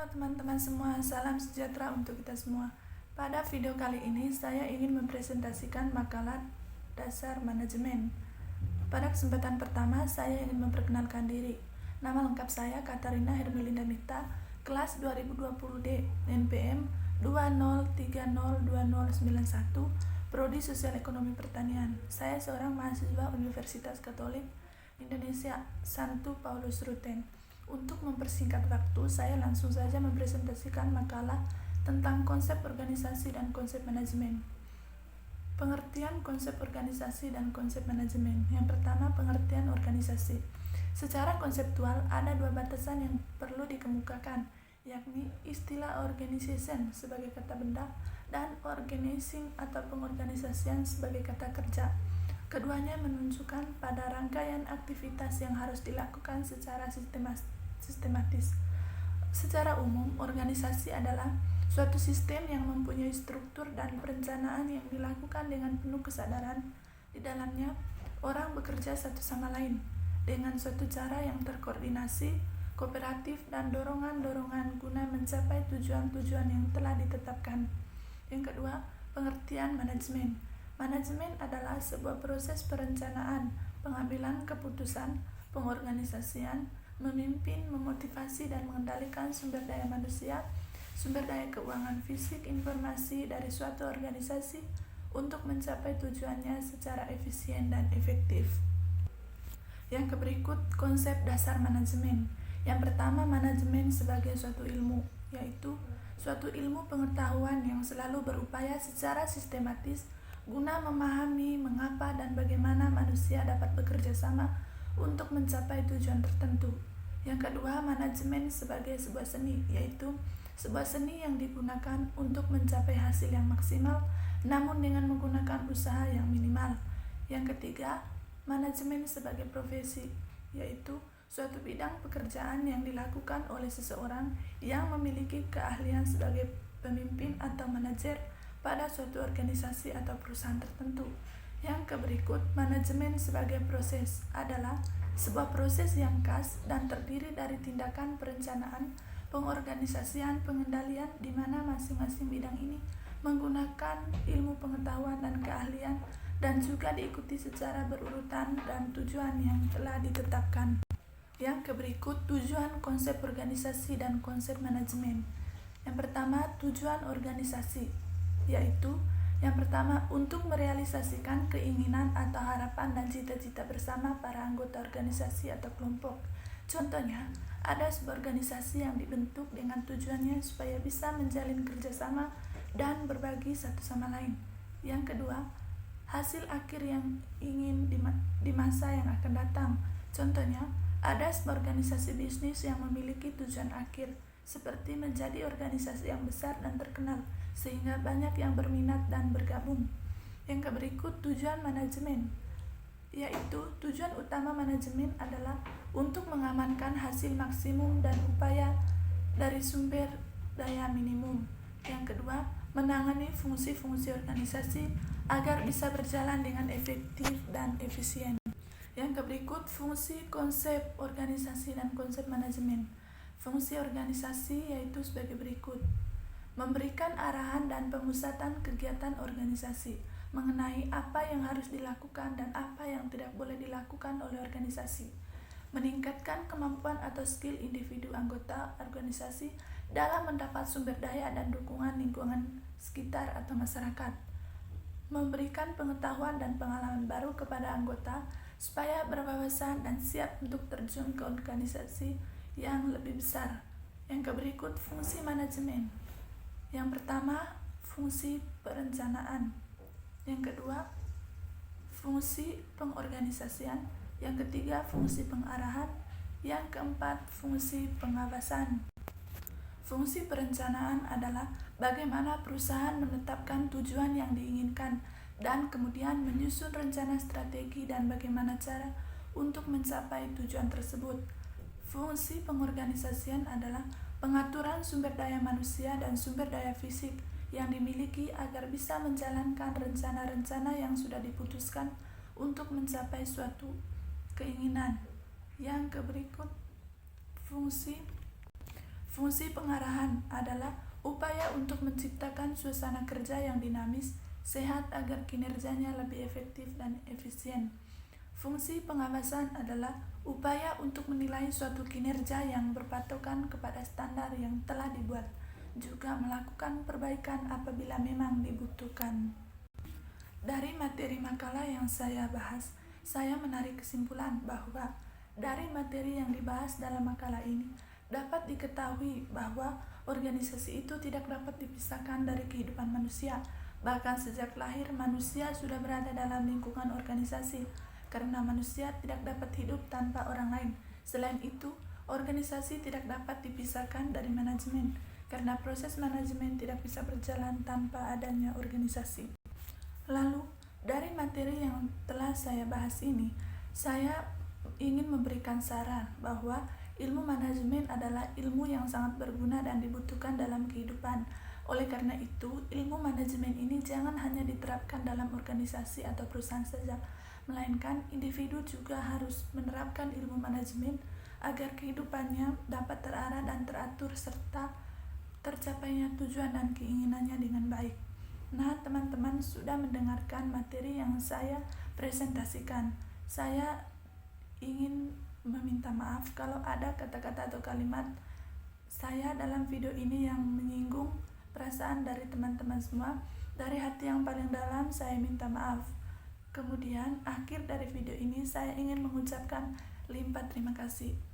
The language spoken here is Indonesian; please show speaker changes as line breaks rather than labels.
Halo teman-teman semua, salam sejahtera untuk kita semua. Pada video kali ini saya ingin mempresentasikan makalah dasar manajemen. Pada kesempatan pertama saya ingin memperkenalkan diri. Nama lengkap saya Katarina Hermelinda Mita, kelas 2020D, NPM 203020991, Prodi Sosial Ekonomi Pertanian. Saya seorang mahasiswa Universitas Katolik Indonesia Santo Paulus Ruten. Untuk mempersingkat waktu, saya langsung saja mempresentasikan makalah tentang konsep organisasi dan konsep manajemen. Pengertian konsep organisasi dan konsep manajemen. Yang pertama, pengertian organisasi. Secara konseptual, ada dua batasan yang perlu dikemukakan, yakni istilah organization sebagai kata benda dan organizing atau pengorganisasian sebagai kata kerja. Keduanya menunjukkan pada rangkaian aktivitas yang harus dilakukan secara sistematis. Secara umum, organisasi adalah suatu sistem yang mempunyai struktur dan perencanaan yang dilakukan dengan penuh kesadaran. Di dalamnya, orang bekerja satu sama lain dengan suatu cara yang terkoordinasi, kooperatif, dan dorongan-dorongan guna mencapai tujuan-tujuan yang telah ditetapkan. Yang kedua, pengertian manajemen. Manajemen adalah sebuah proses perencanaan, pengambilan keputusan, pengorganisasian, memimpin, memotivasi, dan mengendalikan sumber daya manusia, sumber daya keuangan fisik, informasi dari suatu organisasi untuk mencapai tujuannya secara efisien dan efektif. Yang berikut konsep dasar manajemen. Yang pertama, manajemen sebagai suatu ilmu, yaitu suatu ilmu pengetahuan yang selalu berupaya secara sistematis guna memahami mengapa dan bagaimana manusia dapat bekerja sama untuk mencapai tujuan tertentu. Yang kedua, manajemen sebagai sebuah seni, yaitu sebuah seni yang digunakan untuk mencapai hasil yang maksimal, namun dengan menggunakan usaha yang minimal. Yang ketiga, manajemen sebagai profesi, yaitu suatu bidang pekerjaan yang dilakukan oleh seseorang yang memiliki keahlian sebagai pemimpin atau manajer pada suatu organisasi atau perusahaan tertentu. Yang berikut, manajemen sebagai proses adalah sebuah proses yang khas dan terdiri dari tindakan perencanaan, pengorganisasian, pengendalian di mana masing-masing bidang ini menggunakan ilmu pengetahuan dan keahlian dan juga diikuti secara berurutan dan tujuan yang telah ditetapkan. Yang berikut, tujuan konsep organisasi dan konsep manajemen. Yang pertama, tujuan organisasi, yaitu yang pertama, untuk merealisasikan keinginan atau harapan dan cita-cita bersama para anggota organisasi atau kelompok. Contohnya, ada sebuah organisasi yang dibentuk dengan tujuannya supaya bisa menjalin kerjasama dan berbagi satu sama lain. Yang kedua, hasil akhir yang ingin di masa yang akan datang. Contohnya, ada sebuah organisasi bisnis yang memiliki tujuan akhir, seperti menjadi organisasi yang besar dan terkenal, sehingga banyak yang berminat dan bergabung. Yang berikut, tujuan manajemen, yaitu tujuan utama manajemen adalah untuk mengamankan hasil maksimum dan upaya dari sumber daya minimum. Yang kedua, menangani fungsi-fungsi organisasi agar bisa berjalan dengan efektif dan efisien. Yang berikut, fungsi konsep organisasi dan konsep manajemen. Fungsi organisasi yaitu sebagai berikut: memberikan arahan dan pemusatan kegiatan organisasi mengenai apa yang harus dilakukan dan apa yang tidak boleh dilakukan oleh organisasi, meningkatkan kemampuan atau skill individu anggota organisasi dalam mendapat sumber daya dan dukungan lingkungan sekitar atau masyarakat, memberikan pengetahuan dan pengalaman baru kepada anggota supaya berwawasan dan siap untuk terjun ke organisasi yang lebih besar. Yang berikut, fungsi manajemen. Yang pertama, fungsi perencanaan. Yang kedua, fungsi pengorganisasian. Yang ketiga, fungsi pengarahan. Yang keempat, fungsi pengawasan. Fungsi perencanaan adalah bagaimana perusahaan menetapkan tujuan yang diinginkan dan kemudian menyusun rencana strategi dan bagaimana cara untuk mencapai tujuan tersebut. Fungsi pengorganisasian adalah pengaturan sumber daya manusia dan sumber daya fisik yang dimiliki agar bisa menjalankan rencana-rencana yang sudah diputuskan untuk mencapai suatu keinginan. Yang berikut, Fungsi pengarahan adalah upaya untuk menciptakan suasana kerja yang dinamis, sehat agar kinerjanya lebih efektif dan efisien. Fungsi pengawasan adalah upaya untuk menilai suatu kinerja yang berpatokan kepada standar yang telah dibuat, juga melakukan perbaikan apabila memang dibutuhkan. Dari materi makalah yang saya bahas, saya menarik kesimpulan bahwa dari materi yang dibahas dalam makalah ini dapat diketahui bahwa organisasi itu tidak dapat dipisahkan dari kehidupan manusia. Bahkan sejak lahir manusia sudah berada dalam lingkungan organisasi, karena manusia tidak dapat hidup tanpa orang lain. Selain itu, organisasi tidak dapat dipisahkan dari manajemen, karena proses manajemen tidak bisa berjalan tanpa adanya organisasi. Lalu, dari materi yang telah saya bahas ini, saya ingin memberikan saran bahwa ilmu manajemen adalah ilmu yang sangat berguna dan dibutuhkan dalam kehidupan. Oleh karena itu, ilmu manajemen ini jangan hanya diterapkan dalam organisasi atau perusahaan saja, melainkan individu juga harus menerapkan ilmu manajemen agar kehidupannya dapat terarah dan teratur serta tercapainya tujuan dan keinginannya dengan baik. Nah, teman-teman sudah mendengarkan materi yang saya presentasikan. Saya ingin meminta maaf kalau ada kata-kata atau kalimat saya dalam video ini yang menyinggung perasaan dari teman-teman semua. Dari hati yang paling dalam saya minta maaf. Kemudian akhir dari video ini saya ingin mengucapkan limpah terima kasih.